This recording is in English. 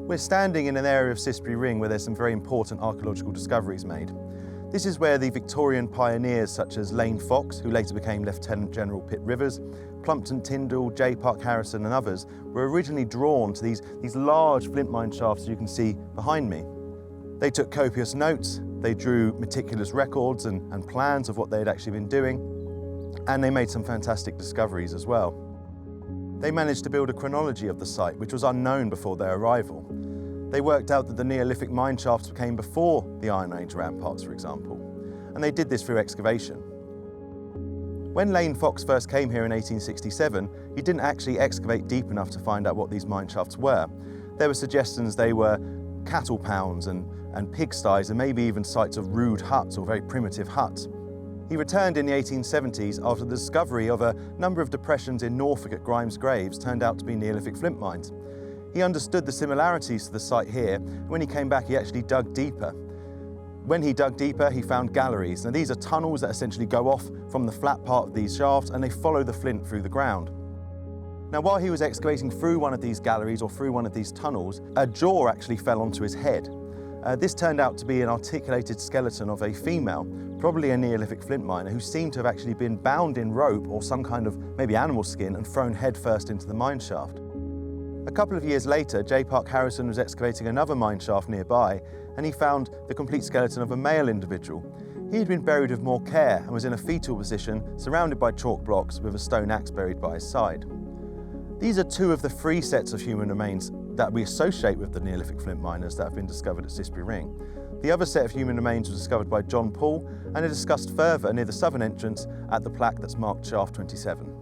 We're standing in an area of Cissbury Ring where there's some very important archaeological discoveries made. This is where the Victorian pioneers such as Lane Fox, who later became Lieutenant General Pitt Rivers, Plumpton Tyndall, J. Park Harrison and others were originally drawn to these large flint mine shafts you can see behind me. They took copious notes, they drew meticulous records and plans of what they had actually been doing, and they made some fantastic discoveries as well. They managed to build a chronology of the site which was unknown before their arrival. They worked out that the Neolithic mine shafts came before the Iron Age ramparts, for example, and they did this through excavation. When Lane Fox first came here in 1867, he didn't actually excavate deep enough to find out what these mine shafts were. There were suggestions they were cattle pounds and pigsties and maybe even sites of rude huts or very primitive huts. He returned in the 1870s after the discovery of a number of depressions in Norfolk at Grimes Graves turned out to be Neolithic flint mines. He understood the similarities to the site here, and when he came back he actually dug deeper. When he dug deeper he found galleries. Now these are tunnels that essentially go off from the flat part of these shafts and they follow the flint through the ground. Now while he was excavating through one of these galleries or through one of these tunnels, a jaw actually fell onto his head. This turned out to be an articulated skeleton of a female, probably a Neolithic flint miner, who seemed to have actually been bound in rope or some kind of maybe animal skin and thrown headfirst into the mine shaft. A couple of years later, J. Park Harrison was excavating another mine shaft nearby and he found the complete skeleton of a male individual. He had been buried with more care and was in a fetal position, surrounded by chalk blocks with a stone axe buried by his side. These are two of the three sets of human remains that we associate with the Neolithic flint miners that have been discovered at Cissbury Ring. The other set of human remains was discovered by John Paul and are discussed further near the southern entrance at the plaque that's marked Shaft 27.